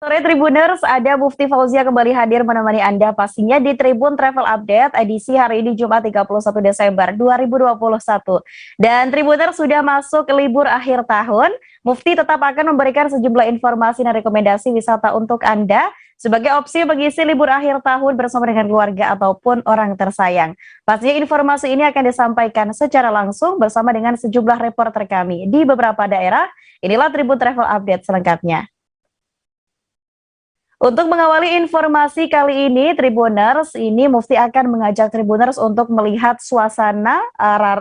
Sore Tribuners, ada Mufti Fauzia kembali hadir menemani Anda pastinya di Tribun Travel Update edisi hari ini Jumat 31 Desember 2021. Dan Tribuners sudah masuk ke libur akhir tahun, Mufti tetap akan memberikan sejumlah informasi dan rekomendasi wisata untuk Anda sebagai opsi mengisi libur akhir tahun bersama dengan keluarga ataupun orang tersayang. Pastinya informasi ini akan disampaikan secara langsung bersama dengan sejumlah reporter kami di beberapa daerah. Inilah Tribun Travel Update selengkapnya. Untuk mengawali informasi kali ini, Tribuners, ini Mufti akan mengajak Tribuners untuk melihat suasana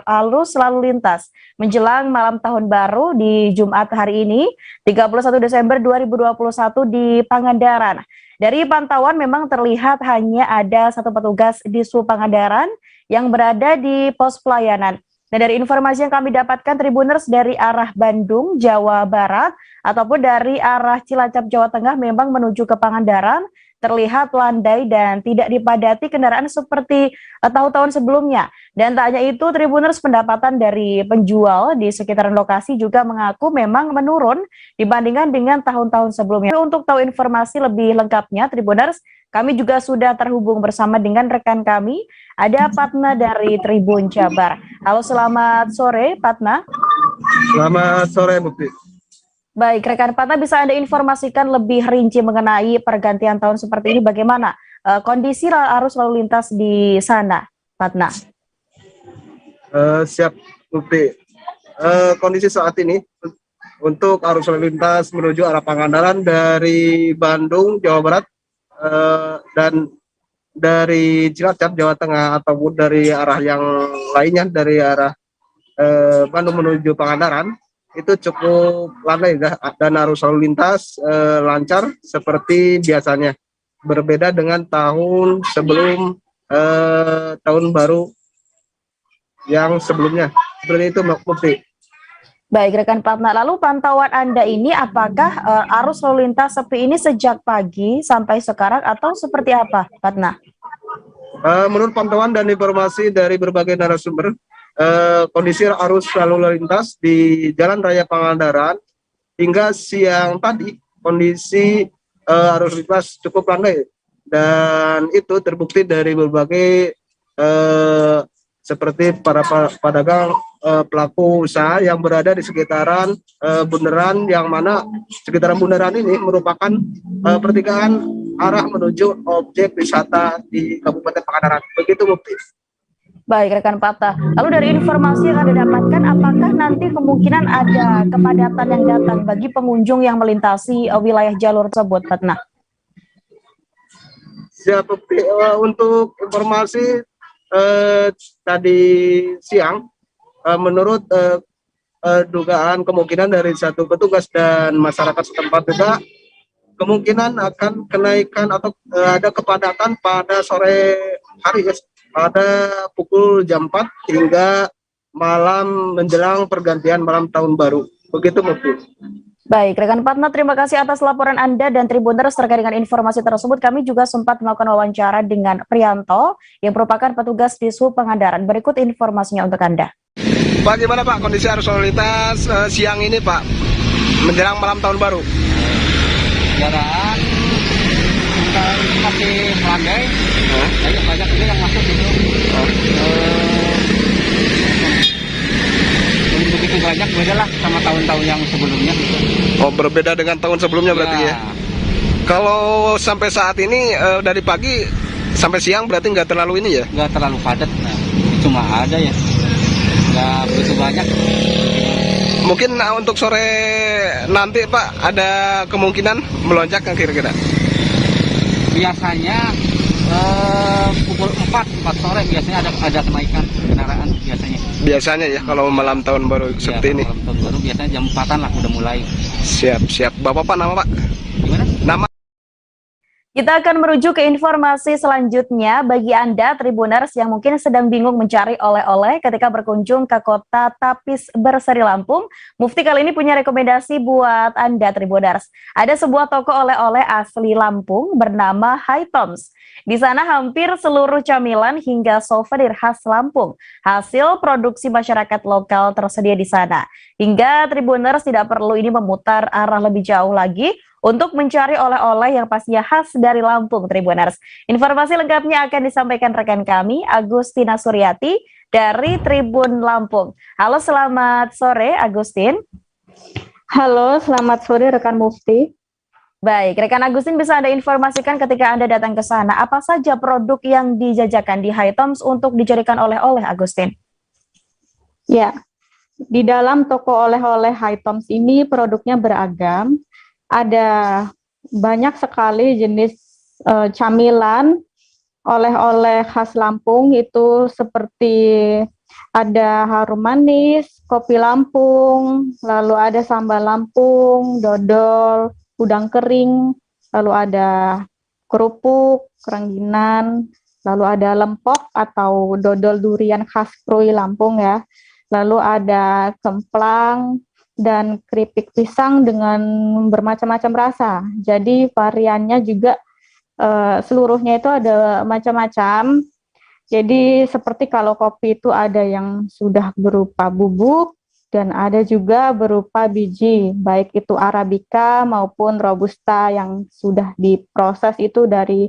arus lalu lintas menjelang malam tahun baru di Jumat hari ini, 31 Desember 2021 di Pangandaran. Dari pantauan memang terlihat hanya ada satu petugas di Sub Pangandaran yang berada di pos pelayanan. Dan dari informasi yang kami dapatkan, Tribuners, dari arah Bandung, Jawa Barat, ataupun dari arah Cilacap, Jawa Tengah memang menuju ke Pangandaran, terlihat landai dan tidak dipadati kendaraan seperti tahun-tahun sebelumnya. Dan tak hanya itu, Tribuners, pendapatan dari penjual di sekitaran lokasi juga mengaku memang menurun dibandingkan dengan tahun-tahun sebelumnya. Untuk tahu informasi lebih lengkapnya, Tribuners, kami juga sudah terhubung bersama dengan rekan kami, ada Patna dari Tribun Jabar. Halo, selamat sore, Patna. Selamat sore, Mufti. Baik, rekan Patna, bisa Anda informasikan lebih rinci mengenai pergantian tahun seperti ini, bagaimana kondisi arus lalu lintas di sana, Patna? Siap, Mufti. Kondisi saat ini untuk arus lalu lintas menuju arah Pangandaran dari Bandung, Jawa Barat, dan dari Cilacap, Jawa Tengah, ataupun dari arah yang lainnya, dari arah Bandung menuju Pangandaran, itu cukup landai dan arus lalu lintas lancar seperti biasanya, berbeda dengan tahun sebelum tahun baru yang sebelumnya. Seperti itu, Mufti. Baik, rekan Patna, lalu pantauan Anda ini apakah arus lalu lintas sepi ini sejak pagi sampai sekarang atau seperti apa, Patna? Menurut pantauan dan informasi dari berbagai narasumber, kondisi arus lalu lintas di Jalan Raya Pangandaran hingga siang tadi kondisi arus lintas cukup landai, dan itu terbukti dari berbagai seperti para pedagang, pelaku usaha yang berada di sekitaran bundaran, yang mana sekitaran bundaran ini merupakan pertigaan arah menuju objek wisata di Kabupaten Pangandaran. Begitu, Mufti. Baik, rekan Patna. Lalu dari informasi yang Anda dapatkan, apakah nanti kemungkinan ada kepadatan yang datang bagi pengunjung yang melintasi wilayah jalur tersebut, Patna? Siap, Mufti. Untuk informasi tadi siang, menurut dugaan kemungkinan dari satu petugas dan masyarakat setempat juga, kemungkinan akan kenaikan atau ada kepadatan pada sore hari, pada pukul jam 4 hingga malam menjelang pergantian malam tahun baru. Begitu, Mufti. Baik, rekan Patna, terima kasih atas laporan Anda dan Tribuners terkait dengan informasi tersebut. Kami juga sempat melakukan wawancara dengan Prianto yang merupakan petugas di Sub Pangandaran. Berikut informasinya untuk Anda. Bagaimana, Pak, kondisi arus lalu lintas siang ini, Pak, menjelang malam tahun baru? Kendaraan masih landai, banyak juga yang masuk gitu. Begitu banyak, beda lah sama tahun-tahun yang sebelumnya. Oh, berbeda dengan tahun sebelumnya berarti ya? Kalau sampai saat ini dari pagi sampai siang berarti nggak terlalu ini ya? Nggak terlalu padat, cuma ada ya, nggak begitu banyak. Mungkin untuk sore nanti, Pak, ada kemungkinan melonjak kan kira-kira? Biasanya pukul 4 sore biasanya ada kenaikan kendaraan biasanya. Biasanya ya, kalau malam tahun baru seperti ini. Malam tahun baru biasanya jam 4-an lah udah mulai. Siap. Bapak nama, Pak? Gimana? Nama? Kita akan merujuk ke informasi selanjutnya bagi Anda Tribuners yang mungkin sedang bingung mencari oleh-oleh ketika berkunjung ke kota Tapis Berseri Lampung. Mufti kali ini punya rekomendasi buat Anda Tribuners. Ada sebuah toko oleh-oleh asli Lampung bernama High Toms. Di sana hampir seluruh camilan hingga souvenir khas Lampung, hasil produksi masyarakat lokal tersedia di sana. Hingga Tribuners tidak perlu ini memutar arah lebih jauh lagi untuk mencari oleh-oleh yang pastinya khas dari Lampung, Tribuners. Informasi lengkapnya akan disampaikan rekan kami, Agustina Suryati dari Tribun Lampung. Halo, selamat sore, Agustin. Halo, selamat sore rekan Mufti. Baik, rekan Agustin, bisa Anda informasikan ketika Anda datang ke sana, apa saja produk yang dijajakan di Hitoms untuk dijadikan oleh-oleh, Agustin? Ya, di dalam toko oleh-oleh Hitoms ini produknya beragam. Ada banyak sekali jenis camilan, oleh-oleh khas Lampung itu seperti ada harum manis, kopi Lampung, lalu ada sambal Lampung, dodol, udang kering, lalu ada kerupuk, kerangginan, lalu ada lempok atau dodol durian khas Krui Lampung ya, lalu ada kemplang dan keripik pisang dengan bermacam-macam rasa. Jadi variannya juga seluruhnya itu ada macam-macam. Jadi seperti kalau kopi itu ada yang sudah berupa bubuk, dan ada juga berupa biji, baik itu Arabica maupun Robusta yang sudah diproses itu dari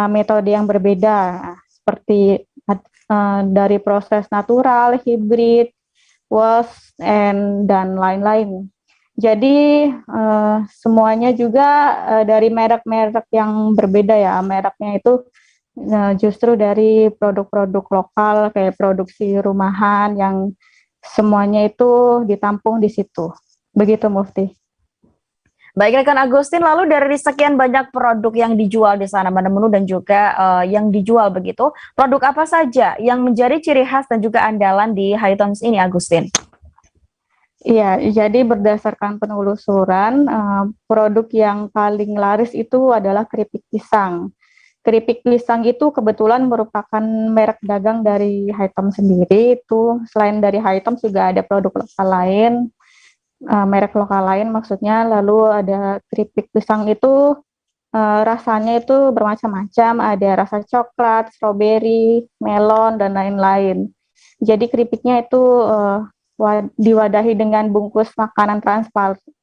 metode yang berbeda, seperti dari proses natural, hibrid, wash, dan lain-lain. Jadi semuanya juga dari merek-merek yang berbeda ya, mereknya itu justru dari produk-produk lokal kayak produksi rumahan yang semuanya itu ditampung di situ. Begitu, Mufti. Baik, rekan Agustin, lalu dari sekian banyak produk yang dijual di sana, menu-menu dan juga yang dijual begitu, produk apa saja yang menjadi ciri khas dan juga andalan di Hitoms ini, Agustin? Iya, jadi berdasarkan penelusuran, produk yang paling laris itu adalah keripik pisang. Keripik pisang itu kebetulan merupakan merek dagang dari Hitoms sendiri. Itu selain dari Hitoms juga ada produk lokal lain, merek lokal lain maksudnya. Lalu ada keripik pisang itu rasanya itu bermacam-macam, ada rasa coklat, stroberi, melon, dan lain-lain. Jadi keripiknya itu diwadahi dengan bungkus makanan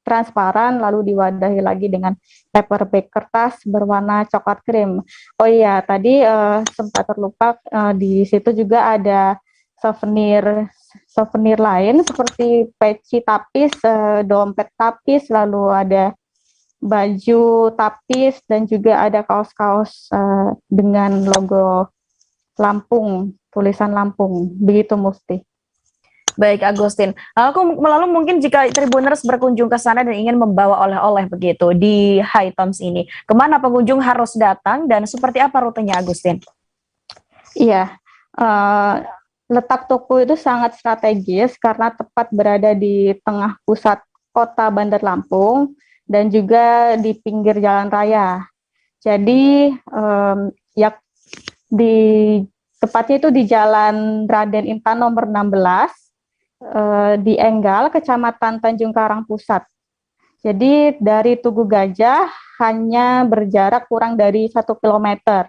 transparan, lalu diwadahi lagi dengan paper bag kertas berwarna coklat krim. Oh iya, tadi sempat terlupa, di situ juga ada souvenir lain seperti peci tapis, dompet tapis, lalu ada baju tapis, dan juga ada kaos-kaos dengan logo Lampung, tulisan Lampung. Begitu, Mufti. Baik, Agustin. Lalu mungkin jika Tribuners berkunjung ke sana dan ingin membawa oleh-oleh begitu di Hitoms ini, kemana pengunjung harus datang dan seperti apa rutenya, Agustin? Iya, letak toko itu sangat strategis karena tepat berada di tengah pusat kota Bandar Lampung dan juga di pinggir jalan raya. Jadi ya tepatnya itu di Jalan Raden Intan nomor 16. Di Enggal, Kecamatan Tanjung Karang Pusat. Jadi dari Tugu Gajah hanya berjarak kurang dari 1 kilometer.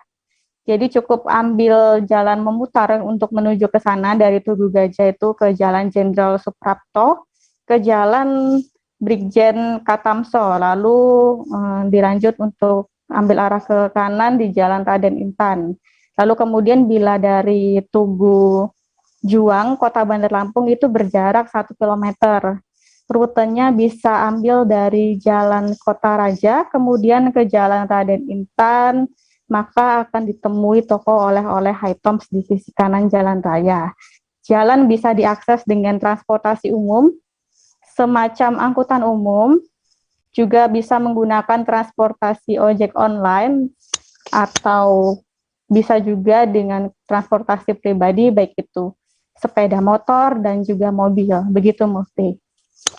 Jadi cukup ambil jalan memutar untuk menuju ke sana dari Tugu Gajah itu ke Jalan Jenderal Suprapto, ke Jalan Brigjen Katamso, lalu dilanjut untuk ambil arah ke kanan di Jalan Raden Intan. Lalu kemudian bila dari Tugu Juang, Kota Bandar Lampung itu berjarak 1 kilometer. Rutenya bisa ambil dari Jalan Kota Raja, kemudian ke Jalan Raden Intan, maka akan ditemui toko oleh-oleh Hitoms di sisi kanan jalan raya. Jalan bisa diakses dengan transportasi umum, semacam angkutan umum, juga bisa menggunakan transportasi ojek online, atau bisa juga dengan transportasi pribadi, baik itu sepeda motor dan juga mobil. Begitu, Mufti.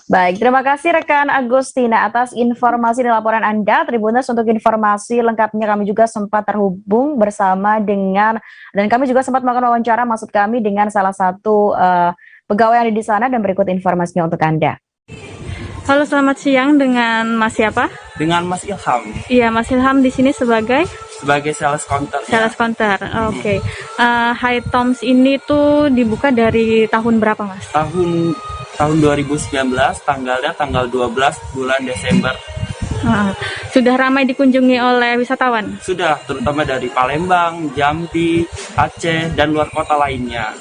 Baik, terima kasih rekan Agustina atas informasi dan laporan Anda. Tribuners, untuk informasi lengkapnya kami juga sempat terhubung bersama dengan, dan kami juga sempat melakukan wawancara maksud kami dengan salah satu pegawai yang ada di sana, dan berikut informasinya untuk Anda. Halo, selamat siang, dengan Mas siapa? Dengan Mas Ilham. Iya, Mas Ilham di sini sebagai sales counter. Sales counter, oke. Hitoms ini tuh dibuka dari tahun berapa, Mas? Tahun 2019, tanggalnya tanggal 12 bulan Desember Sudah ramai dikunjungi oleh wisatawan? Sudah, terutama dari Palembang, Jambi, Aceh, dan luar kota lainnya.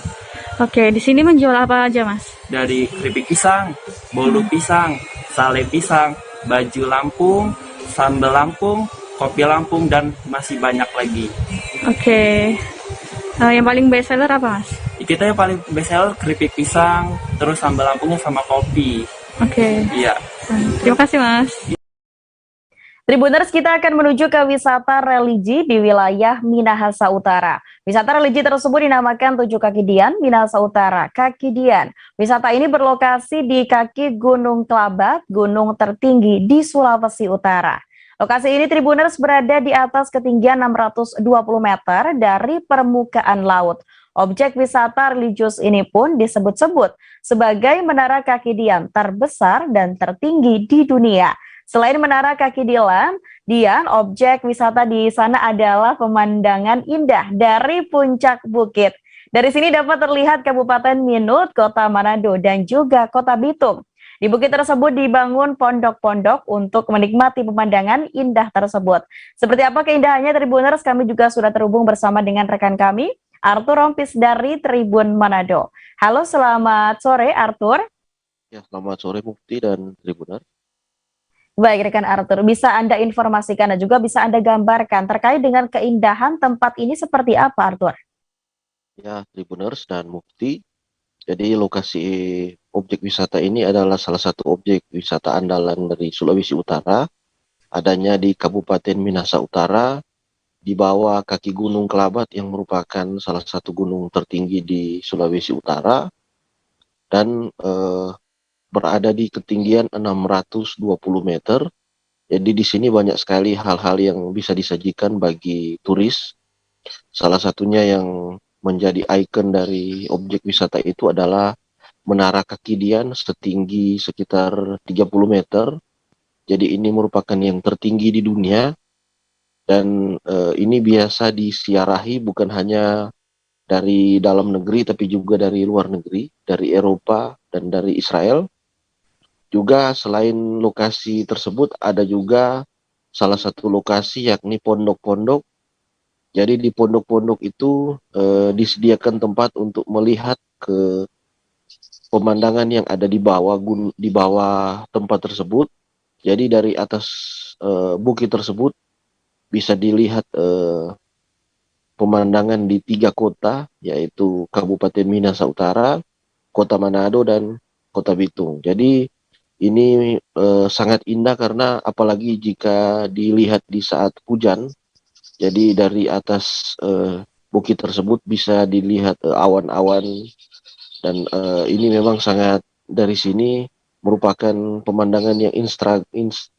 Oke, di sini menjual apa aja, Mas? Dari keripik pisang, bolu pisang, sale pisang, baju Lampung, sambal Lampung, kopi Lampung, dan masih banyak lagi. Oke. Yang paling best seller apa, Mas? Kita yang paling best seller keripik pisang, terus sambal Lampungnya sama kopi. Oke. Iya. Terima kasih, Mas. Tribuners, kita akan menuju ke wisata religi di wilayah Minahasa Utara. Wisata religi tersebut dinamakan Tujuh Kaki Dian, Minahasa Utara, Kaki Dian. Wisata ini berlokasi di kaki Gunung Kelabat, gunung tertinggi di Sulawesi Utara. Lokasi ini Tribuners berada di atas ketinggian 620 meter dari permukaan laut. Objek wisata religius ini pun disebut-sebut sebagai Menara Kaki Dian terbesar dan tertinggi di dunia. Selain Menara Kaki Dian, objek wisata di sana adalah pemandangan indah dari puncak bukit. Dari sini dapat terlihat Kabupaten Minut, Kota Manado, dan juga Kota Bitung. Di bukit tersebut dibangun pondok-pondok untuk menikmati pemandangan indah tersebut. Seperti apa keindahannya Tribuners, kami juga sudah terhubung bersama dengan rekan kami, Arthur Rompis dari Tribun Manado. Halo, selamat sore Arthur. Ya, selamat sore Mufti dan Tribuners. Baik rekan Arthur, bisa Anda informasikan dan juga bisa Anda gambarkan terkait dengan keindahan tempat ini seperti apa Arthur? Ya, Tribuners dan Mufti. Jadi lokasi objek wisata ini adalah salah satu objek wisata andalan dari Sulawesi Utara. Adanya di Kabupaten Minahasa Utara, di bawah kaki Gunung Kelabat yang merupakan salah satu gunung tertinggi di Sulawesi Utara. Dan berada di ketinggian 620 meter. Jadi di sini banyak sekali hal-hal yang bisa disajikan bagi turis. Salah satunya yang menjadi ikon dari objek wisata itu adalah Menara Kaki Dian setinggi sekitar 30 meter. Jadi ini merupakan yang tertinggi di dunia. Dan ini biasa disiarahi bukan hanya dari dalam negeri tapi juga dari luar negeri, dari Eropa dan dari Israel. Juga selain lokasi tersebut ada juga salah satu lokasi yakni pondok-pondok. Jadi di pondok-pondok itu disediakan tempat untuk melihat ke pemandangan yang ada di bawah tempat tersebut. Jadi dari atas bukit tersebut bisa dilihat pemandangan di 3 kota, yaitu Kabupaten Minahasa Utara, Kota Manado, dan Kota Bitung. Jadi ini sangat indah karena apalagi jika dilihat di saat hujan. Jadi dari atas bukit tersebut bisa dilihat awan-awan dan ini memang sangat dari sini merupakan pemandangan yang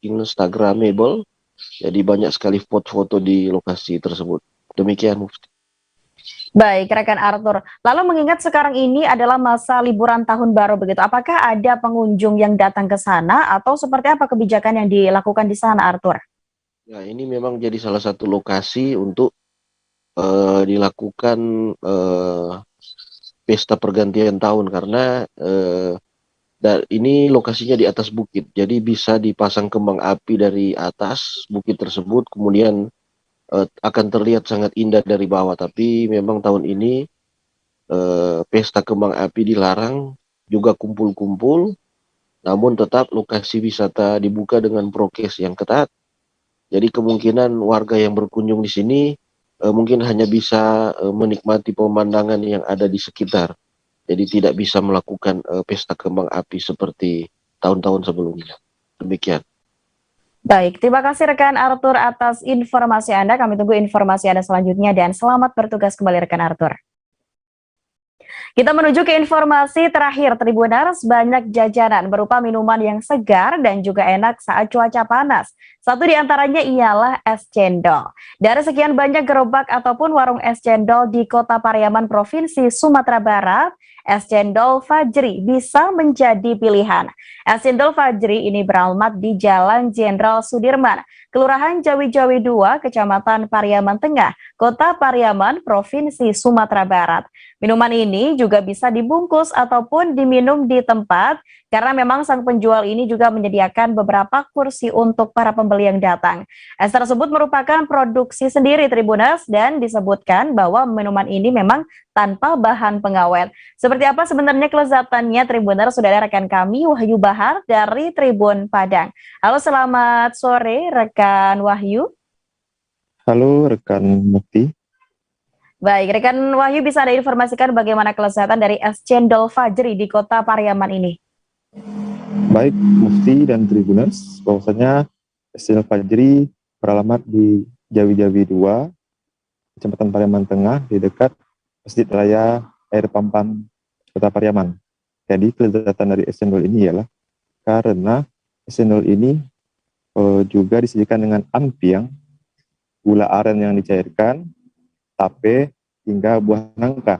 instagramable. Jadi banyak sekali foto-foto di lokasi tersebut. Demikian Mufti. Baik, rekan Arthur. Lalu mengingat sekarang ini adalah masa liburan tahun baru begitu, apakah ada pengunjung yang datang ke sana atau seperti apa kebijakan yang dilakukan di sana, Arthur? Ya, ini memang jadi salah satu lokasi untuk dilakukan pesta pergantian tahun karena ini lokasinya di atas bukit. Jadi bisa dipasang kembang api dari atas bukit tersebut, kemudian akan terlihat sangat indah dari bawah. Tapi memang tahun ini pesta kembang api dilarang, juga kumpul-kumpul, namun tetap lokasi wisata dibuka dengan prokes yang ketat. Jadi kemungkinan warga yang berkunjung di sini mungkin hanya bisa menikmati pemandangan yang ada di sekitar. Jadi tidak bisa melakukan pesta kembang api seperti tahun-tahun sebelumnya. Demikian. Baik, terima kasih rekan Arthur atas informasi Anda. Kami tunggu informasi Anda selanjutnya dan selamat bertugas kembali rekan Arthur. Kita menuju ke informasi terakhir Tribuners, banyak jajanan berupa minuman yang segar dan juga enak saat cuaca panas. Satu di antaranya ialah es cendol. Dari sekian banyak gerobak ataupun warung es cendol di Kota Pariaman Provinsi Sumatera Barat, es cendol Fajri bisa menjadi pilihan. Es cendol Fajri ini beralamat di Jalan Jenderal Sudirman, Kelurahan Jawi-Jawi 2, Kecamatan Pariaman Tengah, Kota Pariaman, Provinsi Sumatera Barat. Minuman ini juga bisa dibungkus ataupun diminum di tempat karena memang sang penjual ini juga menyediakan beberapa kursi untuk para pembeli yang datang. Es tersebut merupakan produksi sendiri Tribuners dan disebutkan bahwa minuman ini memang tanpa bahan pengawet. Seperti apa sebenarnya kelezatannya Tribuners? Sudah ada rekan kami Wahyu Bahar dari Tribun Padang. Halo, selamat sore rekan Wahyu. Halo rekan Mukti. Baik, rekan Wahyu bisa Anda informasikan bagaimana kelezatan dari es cendol Fajri di Kota Pariaman ini? Baik Mufti dan Tribuners, bahwasanya es cendol Fajri beralamat di Jawi-Jawi 2, Kecamatan Pariaman Tengah, di dekat Masjid Raya Air Pampang, Kota Pariaman. Jadi kelezatan dari es cendol ini ialah karena es cendol ini juga disajikan dengan ampiang, gula aren yang dicairkan, tape, hingga buah nangka.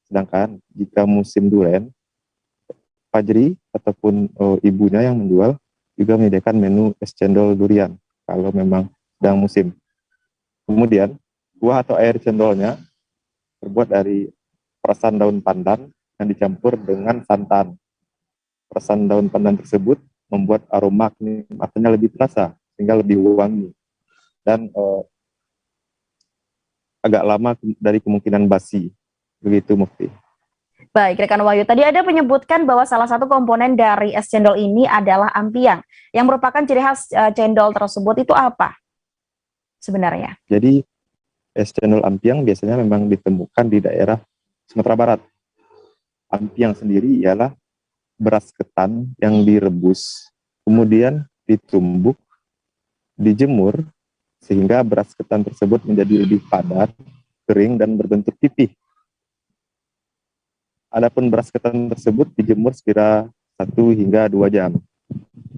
Sedangkan jika musim durian, Fajri ataupun ibunya yang menjual juga menyediakan menu es cendol durian kalau memang sedang musim. Kemudian buah atau air cendolnya terbuat dari perasan daun pandan yang dicampur dengan santan. Perasan daun pandan tersebut membuat aroma kenikmatannya lebih terasa sehingga lebih wangi dan agak lama dari kemungkinan basi. Begitu Mufti. Baik, rekan Wahyu, tadi ada menyebutkan bahwa salah satu komponen dari es cendol ini adalah ampiang. Yang merupakan ciri khas cendol tersebut itu apa sebenarnya? Jadi es cendol ampiang biasanya memang ditemukan di daerah Sumatera Barat. Ampiang sendiri ialah beras ketan yang direbus, kemudian ditumbuk, dijemur, sehingga beras ketan tersebut menjadi lebih padat, kering, dan berbentuk pipih. Adapun beras ketan tersebut dijemur sekira 1 hingga 2 jam.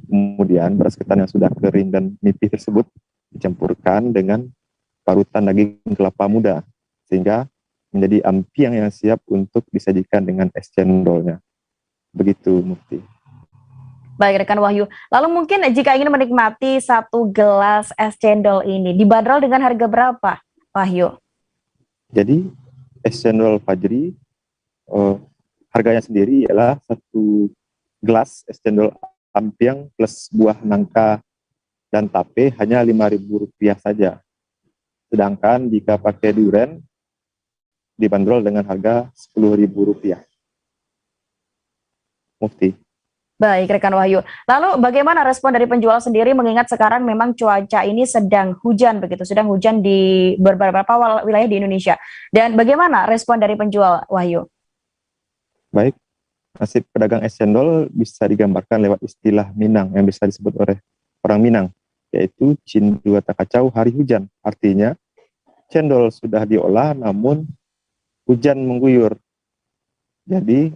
Kemudian beras ketan yang sudah kering dan nipih tersebut dicampurkan dengan parutan daging kelapa muda, sehingga menjadi ampiang yang siap untuk disajikan dengan es cendolnya. Begitu Mufti. Baik, rekan Wahyu. Lalu mungkin jika ingin menikmati 1 gelas es cendol ini, dibanderol dengan harga berapa, Wahyu? Jadi es cendol Fajri harganya sendiri ialah 1 gelas es cendol ampiang plus buah nangka dan tape hanya Rp5.000 saja. Sedangkan jika pakai durian dibanderol dengan harga Rp10.000. Mufti. Baik, rekan Wahyu. Lalu bagaimana respon dari penjual sendiri mengingat sekarang memang cuaca ini sedang hujan begitu, sedang hujan di beberapa wilayah di Indonesia. Dan bagaimana respon dari penjual, Wahyu? Baik, nasib pedagang es cendol bisa digambarkan lewat istilah Minang yang bisa disebut oleh orang Minang, yaitu Cindu Takacau hari hujan. Artinya, cendol sudah diolah namun hujan mengguyur. Jadi,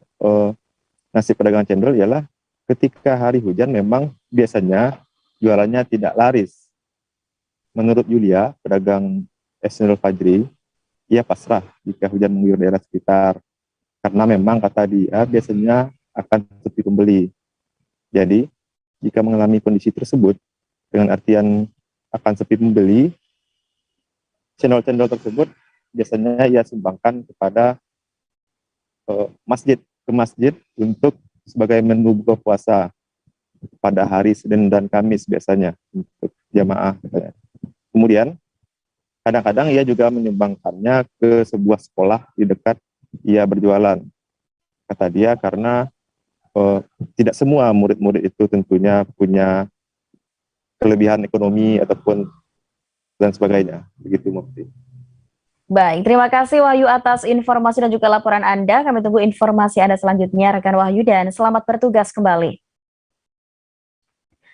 nasib pedagang cendol ialah ketika hari hujan memang biasanya jualannya tidak laris. Menurut Yulia, pedagang es cendol Fajri, ia pasrah jika hujan mengguyur daerah sekitar. Karena memang kata dia biasanya akan sepi pembeli. Jadi, jika mengalami kondisi tersebut, dengan artian akan sepi pembeli, cendol-cendol tersebut biasanya ia sumbangkan kepada ke masjid untuk sebagai menu buka puasa pada hari Senin dan Kamis biasanya untuk jamaah. Kemudian kadang-kadang ia juga menyumbangkannya ke sebuah sekolah di dekat ia berjualan. Kata dia karena tidak semua murid-murid itu tentunya punya kelebihan ekonomi ataupun dan sebagainya. Begitu Mufti. Baik, terima kasih Wahyu atas informasi dan juga laporan Anda. Kami tunggu informasi Anda selanjutnya, rekan Wahyu, dan selamat bertugas kembali.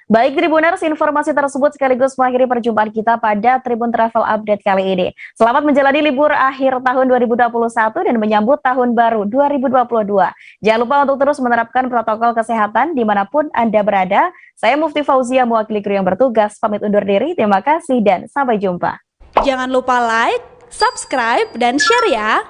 Baik Tribuners, informasi tersebut sekaligus mengakhiri perjumpaan kita pada Tribun Travel Update kali ini. Selamat menjalani libur akhir tahun 2021 dan menyambut tahun baru 2022. Jangan lupa untuk terus menerapkan protokol kesehatan dimanapun Anda berada. Saya Mufti Fauzia, mewakili kru yang bertugas, pamit undur diri. Terima kasih dan sampai jumpa. Jangan lupa like, subscribe, dan share ya!